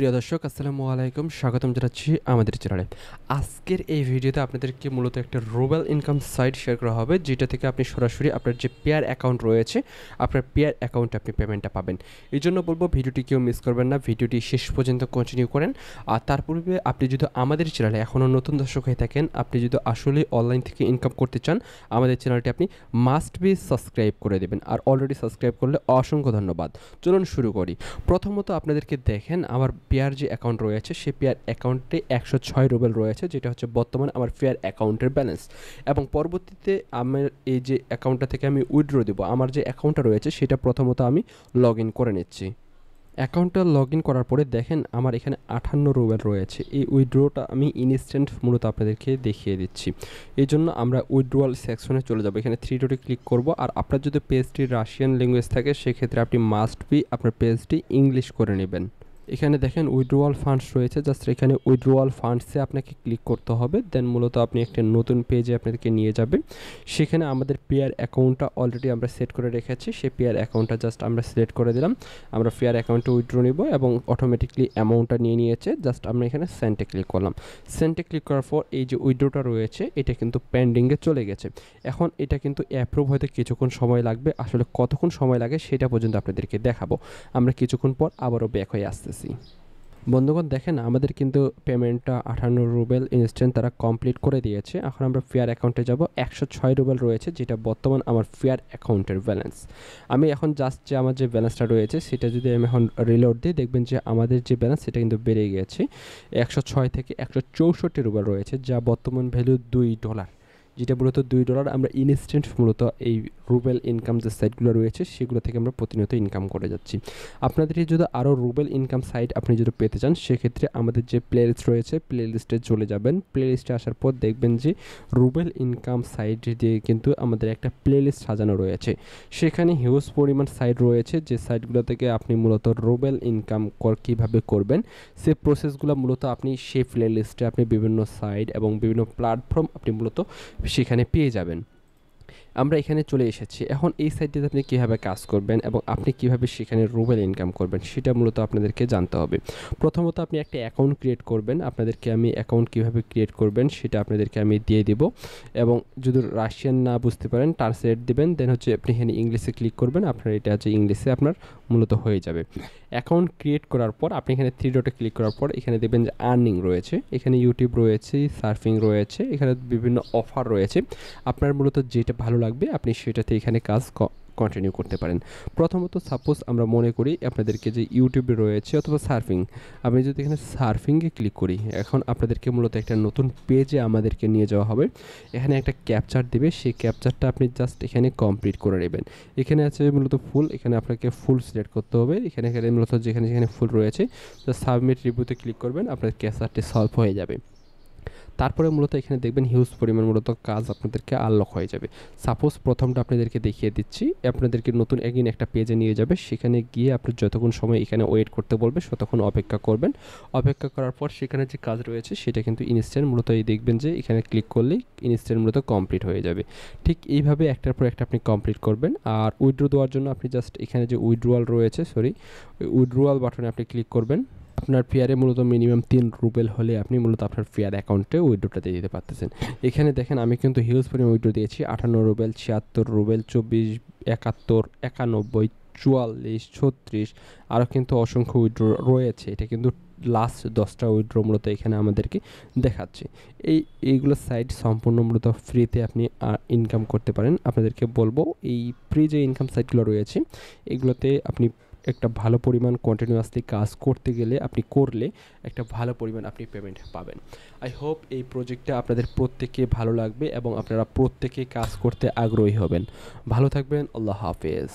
প্রিয় দর্শক আসসালামু আলাইকুম, স্বাগতম জানাচ্ছি আমাদের চ্যানেলে। আজকের এই ভিডিওতে আপনাদেরকে মূলত একটা রুবেল ইনকাম সাইট শেয়ার করা হবে, যেটা থেকে আপনি সরাসরি আপনার যে পেয়ার অ্যাকাউন্ট রয়েছে, আপনার পেয়ার অ্যাকাউন্টে আপনি পেমেন্টটা পাবেন। এই জন্য বলবো ভিডিওটি কেউ মিস করবেন না, ভিডিওটি শেষ পর্যন্ত কন্টিনিউ করেন। আর তার পূর্বে আপনি যদি আমাদের চ্যানেলে এখনও নতুন দর্শক হয়ে থাকেন, আপনি যদি আসলে অনলাইন থেকে ইনকাম করতে চান, আমাদের চ্যানেলটি আপনি মাস্ট বি সাবস্ক্রাইব করে দেবেন। আর অলরেডি সাবস্ক্রাইব করলে অসংখ্য ধন্যবাদ। চলুন শুরু করি। প্রথমত আপনাদেরকে দেখেন আমার পেয়ার যে অ্যাকাউন্ট রয়েছে, সেই পেয়ার অ্যাকাউন্টে 106 রুবেল রয়েছে, যেটা হচ্ছে বর্তমানে আমার পেয়ার অ্যাকাউন্টের ব্যালেন্স। এবং পরবর্তীতে আমার এই যে অ্যাকাউন্টটা থেকে আমি উইথড্র দেবো, আমার যে অ্যাকাউন্টটা রয়েছে সেটা প্রথমত আমি লগ ইন করে নিচ্ছি। অ্যাকাউন্টটা লগ ইন করার পরে দেখেন আমার এখানে 58 রুবেল রয়েছে। এই উইথড্রটা আমি ইনস্ট্যান্ট মূলত আপনাদেরকে দেখিয়ে দিচ্ছি। এই জন্য আমরা উইথড্রয়াল সেকশনে চলে যাবো, এখানে 3 ডটে ক্লিক করব। আর আপনার যদি পেজটি রাশিয়ান ল্যাঙ্গুয়েজ থাকে, সেক্ষেত্রে আপনি মাস্ট বি আপনার পেজটি ইংলিশ করে নেবেন। এখানে দেখেন উইথড্রয়াল ফান্ডস রয়েছে, জাস্ট এখানে উইথড্রয়াল ফান্ডসে আপনাকে ক্লিক করতে হবে। দেন মূলত আপনি একটা নতুন পেজে আপনাদেরকে নিয়ে যাবে। সেখানে আমাদের পেয়ার অ্যাকাউন্টটা অলরেডি আমরা সেট করে রেখেছি, সেই পেয়ার অ্যাকাউন্টটা জাস্ট আমরা সিলেক্ট করে দিলাম। আমরা পেয়ার অ্যাকাউন্টে উইথড্র নিব এবং অটোমেটিকলি অ্যামাউন্টটা নিয়ে নিয়েছে। জাস্ট আমরা এখানে সেন্টে ক্লিক করলাম। সেন্টে ক্লিক করার পর এই যে উইথড্রটা রয়েছে, এটা কিন্তু পেন্ডিংয়ে চলে গেছে। এখন এটা কিন্তু অ্যাপ্রুভ হতে কিছুক্ষণ সময় লাগবে। আসলে কতক্ষণ সময় লাগে সেটা পর্যন্ত আপনাদেরকে দেখাবো। আমরা কিছুক্ষণ পর আবারও ব্যাক হয়ে আসতেছি। বন্ধুগণ দেখেন আমাদের কিন্তু পেমেন্টটা 58 রুবেল ইনস্ট্যান্ট তারা কমপ্লিট করে দিয়েছে। এখন আমরা ফেয়ার অ্যাকাউন্টে যাব। 106 রুবেল রয়েছে, যেটা বর্তমান আমার ফেয়ার অ্যাকাউন্টের ব্যালেন্স। আমি এখন জাস্ট যে আমার যে ব্যালেন্সটা রয়েছে সেটা যদি আমি এখন রিলোড দিই, দেখবেন যে আমাদের যে ব্যালেন্স সেটা কিন্তু বেড়ে গিয়েছে। 106 থেকে 164 রুবেল রয়েছে, যা বর্তমান ভ্যালু $2, যেটা মূলত $2 আমরা ইনস্ট্যান্ট মূলত এই রুবেল ইনকাম যে সাইটগুলো রয়েছে সেগুলো থেকে আমরা প্রতিনিয়ত ইনকাম করে যাচ্ছি। আপনাদের যদি আরও রুবেল ইনকাম সাইট আপনি যদি পেতে চান, সেক্ষেত্রে আমাদের যে প্লে লিস্ট রয়েছে, প্লে লিস্টে চলে যাবেন। প্লে লিস্টে আসার পর দেখবেন যে রুবেল ইনকাম সাইট দিয়ে কিন্তু আমাদের একটা প্লে লিস্ট সাজানো রয়েছে। সেখানে হিউজ পরিমাণ সাইট রয়েছে, যে সাইটগুলো থেকে আপনি মূলত রুবেল ইনকাম কীভাবে করবেন সে প্রসেসগুলো মূলত আপনি সেই প্লে লিস্টে আপনি বিভিন্ন সাইট এবং বিভিন্ন প্ল্যাটফর্ম আপনি মূলত সেখানে পেয়ে যাবেন। আমরা এখানে চলে এসেছি। এখন এই সাইটটিতে আপনি কীভাবে কাজ করবেন এবং আপনি কীভাবে সেখানে রুবেল ইনকাম করবেন সেটা মূলত আপনাদেরকে জানতে হবে। প্রথমত আপনি একটা অ্যাকাউন্ট ক্রিয়েট করবেন। আপনাদেরকে আমি অ্যাকাউন্ট কীভাবে ক্রিয়েট করবেন সেটা আপনাদেরকে আমি দিয়ে দিব। এবং যদি রাশিয়ান না বুঝতে পারেন ট্রান্সলেট দেবেন, দেন হচ্ছে আপনি এখানে ইংলিশে ক্লিক করবেন। আপনার এটা হচ্ছে ইংলিশে আপনার মূলত হয়ে যাবে। অ্যাকাউন্ট ক্রিয়েট করার পর আপনি এখানে 3 ডটে ক্লিক করার পর এখানে দেখবেন যে আর্নিং রয়েছে, এখানে ইউটিউব রয়েছে, সার্ফিং রয়েছে, এখানে বিভিন্ন অফার রয়েছে। আপনার মূলত যেটা ভালো লাগবে আপনি সেটাতে এখানে কাজ কন্টিনিউ করতে পারেন। প্রথমত সাপোজ আমরা মনে করি আপনাদেরকে যে ইউটিউবে রয়েছে অথবা সার্ফিং, আমি যদি এখানে সার্ফিংয়ে ক্লিক করি, এখন আপনাদেরকে মূলত একটা নতুন পেজে আমাদেরকে নিয়ে যাওয়া হবে। এখানে একটা ক্যাপচার দেবে, সেই ক্যাপচারটা আপনি জাস্ট এখানে কমপ্লিট করে নেবেন। এখানে আছে মূলত ফুল, এখানে আপনাকে ফুল সিলেক্ট করতে হবে। এখানে মূলত যেখানে যেখানে ফুল রয়েছে সাবমিট রিভিউতে ক্লিক করবেন, আপনার ক্যাপচারটি সলভ হয়ে যাবে। তারপরে মূলত এখানে দেখবেন হিউজ পরিমাণ মূলত কাজ আপনাদেরকে আনলক হয়ে যাবে। সাপোজ প্রথমটা আপনাদেরকে দেখিয়ে দিচ্ছি, আপনাদেরকে নতুন এগিন একটা পেজে নিয়ে যাবে। সেখানে গিয়ে আপনি যতক্ষণ সময় এখানে ওয়েট করতে বলবে ততক্ষণ অপেক্ষা করবেন। অপেক্ষা করার পর সেখানে যে কাজ রয়েছে সেটা কিন্তু ইনস্ট্যান্ট মূলত এই দেখবেন যে এখানে ক্লিক করলেই ইনস্ট্যান্ট মূলত কমপ্লিট হয়ে যাবে। ঠিক এইভাবে একটার পর একটা আপনি কমপ্লিট করবেন। আর উইথড্র দেওয়ার জন্য আপনি জাস্ট এখানে যে উইথড্রয়াল রয়েছে, ওই উইথড্রয়াল বাটনে আপনি ক্লিক করবেন। আপনার পেয়ারে মূলত মিনিমাম 3 রুবেল হলে আপনি মূলত আপনার পেয়ার অ্যাকাউন্টে উইথড্রটা দিয়ে দিতে পারতেছেন। এখানে দেখেন আমি কিন্তু হিউজ পরিমাণ উইথড্র দিয়েছি। 58 রুবেল, 76 রুবেল, 24, 71, 91, 44, 36, আরও কিন্তু অসংখ্য উইথড্র রয়েছে। এটা কিন্তু লাস্ট 10টা উইথড্র মূলত এখানে আমাদেরকে দেখাচ্ছে। এইগুলো সাইট সম্পূর্ণ মূলত ফ্রিতে আপনি ইনকাম করতে পারেন। আপনাদেরকে বলবো এই ফ্রি যে ইনকাম সাইটগুলো রয়েছে এগুলোতে আপনি একটা ভালো পরিমাণ কন্টিনিউয়াসলি কাজ করতে গেলে আপনি করলে একটা ভালো পরিমাণ আপনি পেমেন্ট পাবেন। আই হোপ এই প্রজেক্টটা আপনাদের প্রত্যেকে ভালো লাগবে এবং আপনারা প্রত্যেকে কাজ করতে আগ্রহী হবেন। ভালো থাকবেন। আল্লাহ হাফেজ।